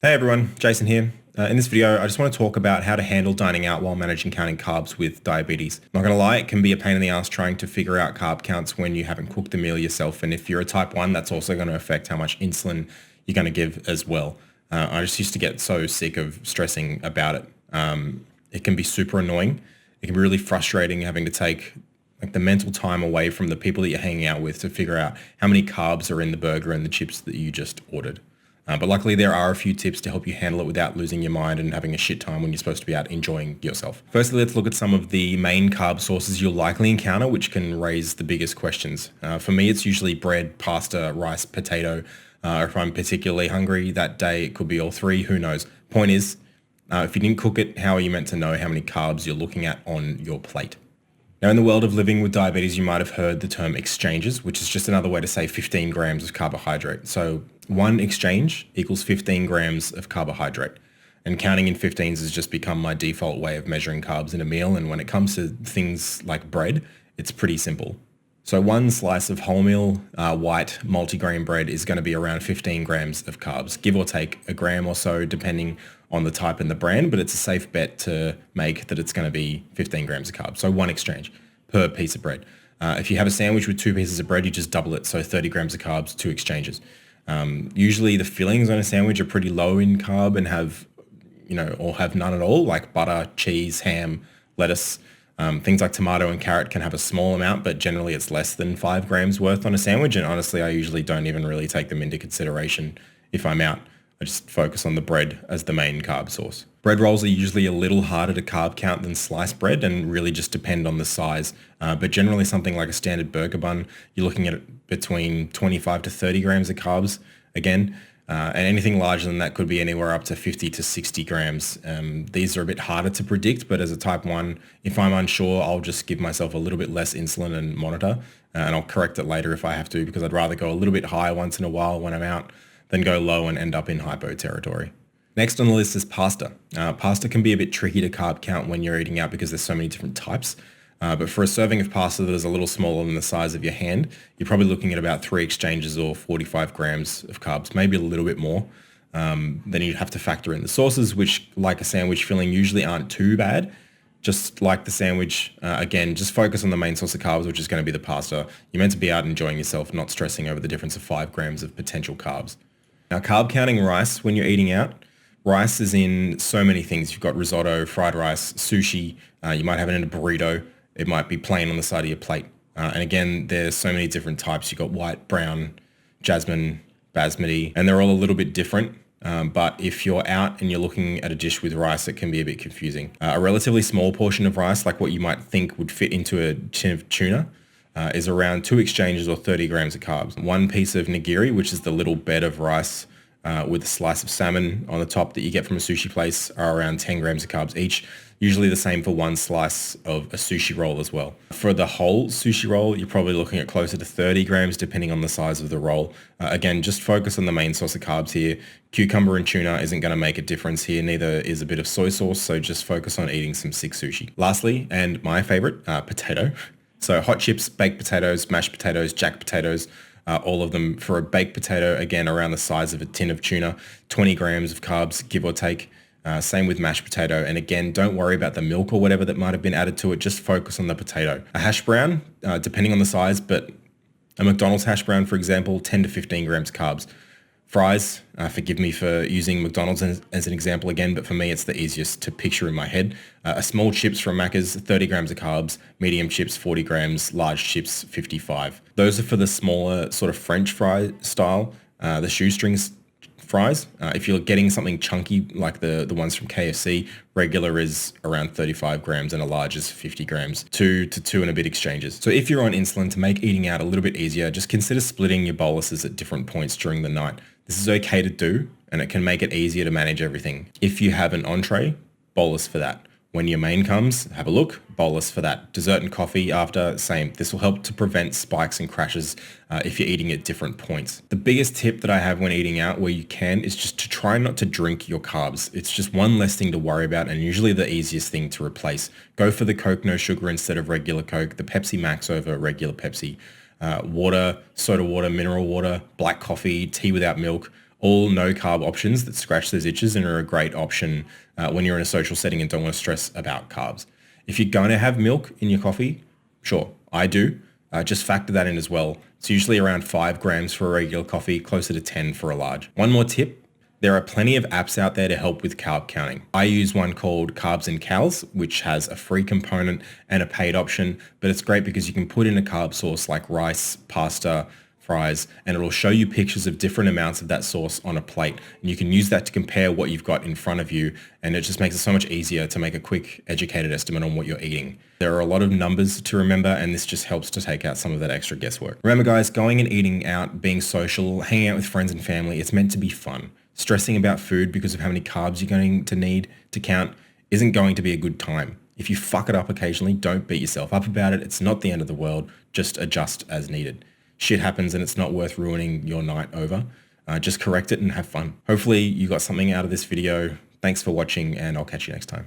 Hey everyone, Jason here. In this video, I just want to talk about how to handle dining out while managing counting carbs with diabetes. Not gonna lie, it can be a pain in the ass trying to figure out carb counts when you haven't cooked the meal yourself. And if you're a type 1, that's also going to affect how much insulin you're going to give as well. I just used to get so sick of stressing about it. It can be super annoying. It can be really frustrating having to take the mental time away from the people that you're hanging out with to figure out how many carbs are in the burger and the chips that you just ordered. But luckily, there are a few tips to help you handle it without losing your mind and having a shit time when you're supposed to be out enjoying yourself. Firstly, let's look at some of the main carb sources you'll likely encounter, which can raise the biggest questions. For me, it's usually bread, pasta, rice, potato. If I'm particularly hungry that day, it could be all three. Who knows? Point is, if you didn't cook it, how are you meant to know how many carbs you're looking at on your plate? Now, in the world of living with diabetes, you might have heard the term exchanges, which is just another way to say 15 grams of carbohydrate. So one exchange equals 15 grams of carbohydrate. And counting in 15s has just become my default way of measuring carbs in a meal. And when it comes to things like bread, it's pretty simple. So one slice of wholemeal white multigrain bread is going to be around 15 grams of carbs, give or take a gram or so, depending on the type and the brand, but it's a safe bet to make that it's going to be 15 grams of carbs. So one exchange per piece of bread. If you have a sandwich with two pieces of bread, you just double it. So 30 grams of carbs, two exchanges. Usually the fillings on a sandwich are pretty low in carb and have, or have none at all, like butter, cheese, ham, lettuce. Things like tomato and carrot can have a small amount, but generally it's less than 5 grams worth on a sandwich. And honestly, I usually don't even really take them into consideration if I'm out. I just focus on the bread as the main carb source. Bread rolls are usually a little harder to carb count than sliced bread and really just depend on the size. But generally something like a standard burger bun, you're looking at between 25 to 30 grams of carbs again. And anything larger than that could be anywhere up to 50 to 60 grams. These are a bit harder to predict, but as a type 1, if I'm unsure, I'll just give myself a little bit less insulin and monitor, and I'll correct it later if I have to, because I'd rather go a little bit high once in a while when I'm out than go low and end up in hypo territory. Next on the list is pasta. Pasta can be a bit tricky to carb count when you're eating out because there's so many different types. But for a serving of pasta that is a little smaller than the size of your hand, you're probably looking at about 3 exchanges or 45 grams of carbs, maybe a little bit more. Then you'd have to factor in the sauces, which, like a sandwich filling, usually aren't too bad. Just like the sandwich, again, just focus on the main source of carbs, which is going to be the pasta. You're meant to be out enjoying yourself, not stressing over the difference of 5 grams of potential carbs. Now, carb counting rice when you're eating out, rice is in so many things. You've got risotto, fried rice, sushi. You might have it in a burrito. It might be plain on the side of your plate. And again, there's so many different types. You've got white, brown, jasmine, basmati, and they're all a little bit different. But if you're out and you're looking at a dish with rice, it can be a bit confusing. A relatively small portion of rice, like what you might think would fit into a tin of tuna, is around 2 exchanges or 30 grams of carbs. One piece of nigiri, which is the little bed of rice with a slice of salmon on the top that you get from a sushi place, are around 10 grams of carbs each. Usually the same for one slice of a sushi roll as well. For the whole sushi roll, you're probably looking at closer to 30 grams depending on the size of the roll. Again, just focus on the main source of carbs here. Cucumber and tuna isn't going to make a difference here. Neither is a bit of soy sauce, so just focus on eating some sick sushi. Lastly, and my favorite, potato. So hot chips, baked potatoes, mashed potatoes, jack potatoes, all of them. For a baked potato, again, around the size of a tin of tuna, 20 grams of carbs, give or take. Same with mashed potato. And again, don't worry about the milk or whatever that might have been added to it. Just focus on the potato. A hash brown, depending on the size, but a McDonald's hash brown, for example, 10 to 15 grams carbs. Fries, forgive me for using McDonald's as an example again, but for me, it's the easiest to picture in my head. A small chips from Macca's, 30 grams of carbs, medium chips, 40 grams, large chips, 55. Those are for the smaller sort of French fry style, the shoestrings fries. If you're getting something chunky like the ones from KFC, regular is around 35 grams and a large is 50 grams, 2 to 2 and a bit exchanges. So if you're on insulin, to make eating out a little bit easier, just consider splitting your boluses at different points during the night. This is okay to do, and it can make it easier to manage everything. If you have an entree, bolus for that. When your main comes, have a look, bolus for that. Dessert and coffee after, same. This will help to prevent spikes and crashes if you're eating at different points. The biggest tip that I have when eating out where you can is just to try not to drink your carbs. It's just one less thing to worry about and usually the easiest thing to replace. Go for the Coke no sugar instead of regular Coke, the Pepsi Max over regular Pepsi. Water, soda water, mineral water, black coffee, tea without milk. All no carb options that scratch those itches and are a great option when you're in a social setting and don't want to stress about carbs. If you're going to have milk in your coffee, sure, I do. Just factor that in as well. It's usually around 5 grams for a regular coffee, closer to 10 for a large. One more tip. There are plenty of apps out there to help with carb counting. I use one called Carbs and Cals, which has a free component and a paid option, but it's great because you can put in a carb source like rice, pasta, fries, and it'll show you pictures of different amounts of that sauce on a plate. And you can use that to compare what you've got in front of you, and it just makes it so much easier to make a quick, educated estimate on what you're eating. There are a lot of numbers to remember, and this just helps to take out some of that extra guesswork. Remember guys, going and eating out, being social, hanging out with friends and family, it's meant to be fun. Stressing about food because of how many carbs you're going to need to count isn't going to be a good time. If you fuck it up occasionally, don't beat yourself up about it. It's not the end of the world. Just adjust as needed. Shit happens and it's not worth ruining your night over. Just correct it and have fun. Hopefully you got something out of this video. Thanks for watching and I'll catch you next time.